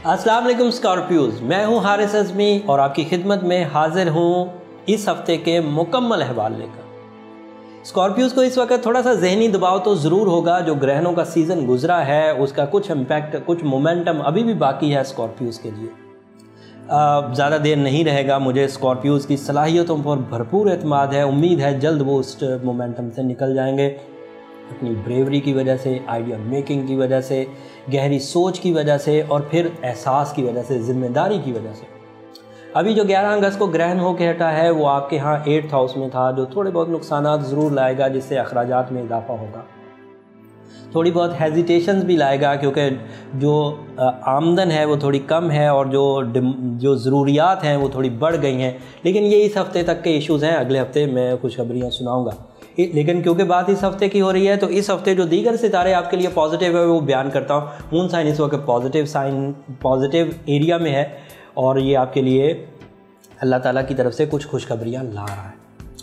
अस्सलाम वालेकुम स्कॉर्पियोज़, मैं हूं हारिस अज़मी और आपकी खिदमत में हाजिर हूं इस हफ्ते के मुकम्मल अहवाल लेकर। स्कॉर्पियोज़ को इस वक्त थोड़ा सा जहनी दबाव तो ज़रूर होगा। जो ग्रहणों का सीज़न गुजरा है उसका कुछ इम्पैक्ट, कुछ मोमेंटम अभी भी बाकी है स्कॉर्पियोज़ के लिए। ज़्यादा देर नहीं रहेगा। मुझे स्कॉर्पियोज़ की सलाहियतों पर भरपूर एतमाद है। उम्मीद है जल्द वो उस मोमेंटम से निकल जाएंगे। अपनी ब्रेवरी की वजह से, आइडिया मेकिंग की वजह से, गहरी सोच की वजह से और फिर एहसास की वजह से, ज़िम्मेदारी की वजह से। अभी जो 11 अगस्त को ग्रहण होकर हटा है वो आपके यहाँ 8th हाउस में था, जो थोड़े बहुत नुकसानात ज़रूर लाएगा, जिससे अखराजात में इजाफा होगा। थोड़ी बहुत हेजिटेशंस भी लाएगा क्योंकि जो आमदन है वो थोड़ी कम है और जो ज़रूरियात हैं वो थोड़ी बढ़ गई हैं। लेकिन ये इस हफ़्ते तक के इश्यूज़ हैं। अगले हफ्ते मैं खुशखबरियाँ सुनाऊँगा। लेकिन क्योंकि बात इस हफ्ते की हो रही है तो इस हफ्ते जो दीगर सितारे आपके लिए पॉजिटिव है वो बयान करता हूँ। मून साइन इस वक्त पॉजिटिव एरिया में है और ये आपके लिए अल्लाह ताला की तरफ से कुछ खुशखबरियाँ ला रहा है।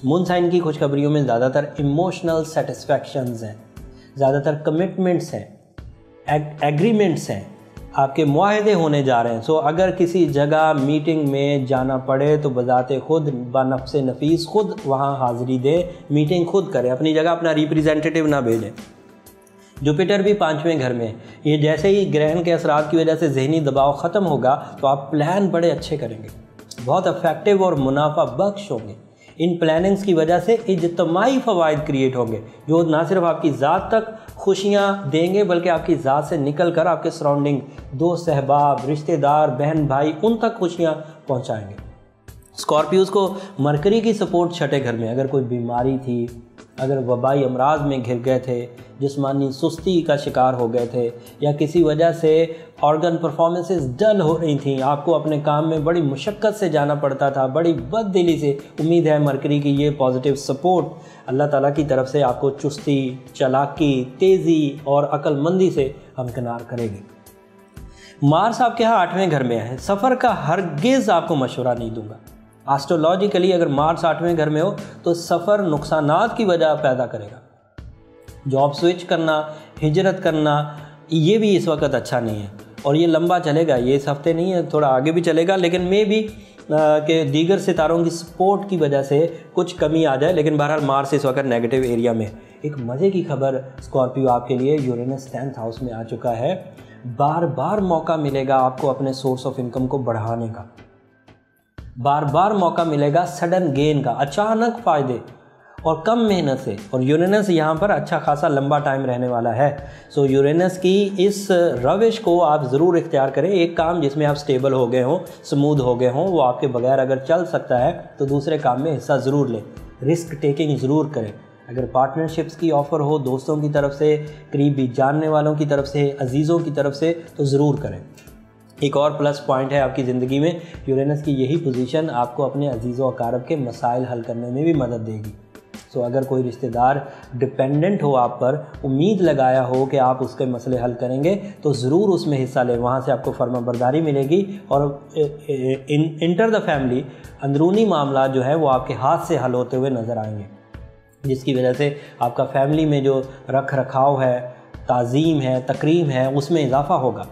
मून साइन की खुशखबरियों में ज़्यादातर इमोशनल सेटिस्फैक्शंस हैं, ज़्यादातर कमिटमेंट्स हैं, एग्रीमेंट्स हैं, आपके मुआहदे होने जा रहे हैं। सो अगर किसी जगह मीटिंग में जाना पड़े तो बज़ाते खुद बनफ्से नफीस खुद वहाँ हाज़िरी दे, मीटिंग खुद करें, अपनी जगह अपना रिप्रेजेंटेटिव ना भेजें। जुपिटर भी 5वें घर में, ये जैसे ही ग्रहण के असरात की वजह से जहनी दबाव ख़त्म होगा तो आप प्लान बड़े अच्छे करेंगे, बहुत इफेक्टिव और मुनाफा बख्श होंगे। इन प्लानिंग्स की वजह से इज्तमाही फ़वाइद क्रिएट होंगे जो ना सिर्फ आपकी ज़ात तक खुशियाँ देंगे बल्कि आपकी ज़ात से निकल कर आपके सराउंडिंग, दोस्त अहबाब, रिश्तेदार, बहन भाई, उन तक खुशियाँ पहुँचाएँगे। स्कॉर्पियोज़ को मरकरी की सपोर्ट 6ठे घर में, अगर कोई बीमारी थी, अगर वबाई अमराज में घिर गए थे, जिस्मानी सुस्ती का शिकार हो गए थे या किसी वजह से ऑर्गन परफॉर्मेंसेस डल हो रही थी, आपको अपने काम में बड़ी मुशक्क़त से जाना पड़ता था, बड़ी बददिली से, उम्मीद है मरकरी की ये पॉजिटिव सपोर्ट अल्लाह ताला की तरफ से आपको चुस्ती, चालाकी, तेज़ी और अक्लमंदी से हमकिनार करेगी। मार्स आपके यहाँ 8वें घर में है। सफ़र का हरगिज़ आपको मशवरा नहीं दूंगा। एस्ट्रोलॉजिकली अगर मार्स 8वें घर में हो तो सफ़र नुकसानात की वजह पैदा करेगा। जॉब स्विच करना, हिजरत करना, ये भी इस वक्त अच्छा नहीं है और ये लंबा चलेगा। ये इस हफ्ते नहीं है, थोड़ा आगे भी चलेगा, लेकिन मे भी के दीगर सितारों की सपोर्ट की वजह से कुछ कमी आ जाए। लेकिन बहरहाल मार्स इस वक्त नेगेटिव एरिया में। एक मज़े की खबर स्कॉर्पियो आपके लिए, यूरेनस 10th हाउस में आ चुका है। बार बार मौका मिलेगा आपको अपने सोर्स ऑफ इनकम को बढ़ाने का, बार बार मौका मिलेगा सडन गेन का, अचानक फ़ायदे और कम मेहनत से। और यूरेनस यहाँ पर अच्छा खासा लंबा टाइम रहने वाला है। सो यूरेनस की इस रविश को आप ज़रूर इख्तियार करें। एक काम जिसमें आप स्टेबल हो गए हों, स्मूथ हो गए हों, वो आपके बगैर अगर चल सकता है तो दूसरे काम में हिस्सा ज़रूर लें, रिस्क टेकिंग ज़रूर करें। अगर पार्टनरशिप्स की ऑफ़र हो दोस्तों की तरफ से, करीबी जानने वालों की तरफ से, अजीज़ों की तरफ से, तो ज़रूर करें। एक और प्लस पॉइंट है आपकी ज़िंदगी में, यूरेनस की यही पोजीशन आपको अपने अजीज़ व अकारब के मसाइल हल करने में भी मदद देगी। सो अगर कोई रिश्तेदार डिपेंडेंट हो आप पर, उम्मीद लगाया हो कि आप उसके मसले हल करेंगे, तो ज़रूर उसमें हिस्सा लें। वहाँ से आपको फर्माबरदारी मिलेगी और इंटर द फैमिली अंदरूनी मामला जो है वो आपके हाथ से हल होते हुए नज़र आएंगे, जिसकी वजह से आपका फैमिली में जो रख रखाव है, ताज़ीम है, तकरीम है, उसमें इजाफ़ा होगा।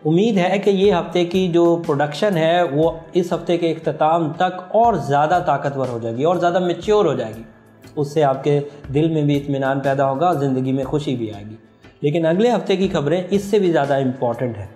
उम्मीद है कि ये हफ़्ते की जो प्रोडक्शन है वो इस हफ़्ते के इख्तिताम तक और ज़्यादा ताकतवर हो जाएगी और ज़्यादा मैच्योर हो जाएगी। उससे आपके दिल में भी इत्मीनान पैदा होगा और ज़िंदगी में खुशी भी आएगी। लेकिन अगले हफ़्ते की खबरें इससे भी ज़्यादा इम्पॉर्टेंट है,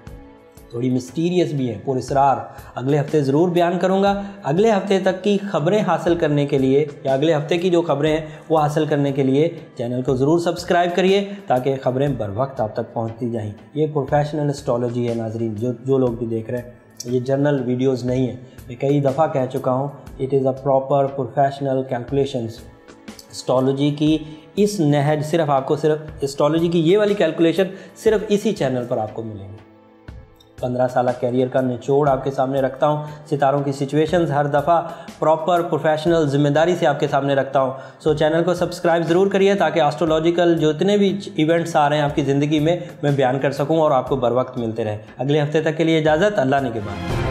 थोड़ी मिस्टीरियस भी है, पुरस्रार। अगले हफ्ते ज़रूर बयान करूँगा। अगले हफ्ते तक की खबरें हासिल करने के लिए या अगले हफ्ते की जो खबरें हैं वो हासिल करने के लिए चैनल को ज़रूर सब्सक्राइब करिए ताकि ख़बरें बर वक्त आप तक पहुँचती जाएँ। ये प्रोफेशनल एस्ट्रोलॉजी है नाजरीन, जो लोग भी देख रहे हैं, ये जर्नल वीडियोज़ नहीं है। मैं कई दफ़ा कह चुका हूँ, it is a proper professional calculations. Astrology की इस नहज सिर्फ एस्ट्रोलॉजी की ये वाली कैलकुलेशन सिर्फ इसी चैनल पर आपको मिलेंगी। 15 साल कैरियर का निचोड़ आपके सामने रखता हूँ, सितारों की सिचुएशंस हर दफ़ा प्रॉपर प्रोफेशनल ज़िम्मेदारी से आपके सामने रखता हूँ। सो चैनल को सब्सक्राइब ज़रूर करिए ताकि एस्ट्रोलॉजिकल जो इतने भी इवेंट्स आ रहे हैं आपकी ज़िंदगी में मैं बयान कर सकूँ और आपको बर वक्त मिलते रहे। अगले हफ्ते तक के लिए इजाज़त, अल्लाह ने के बाद।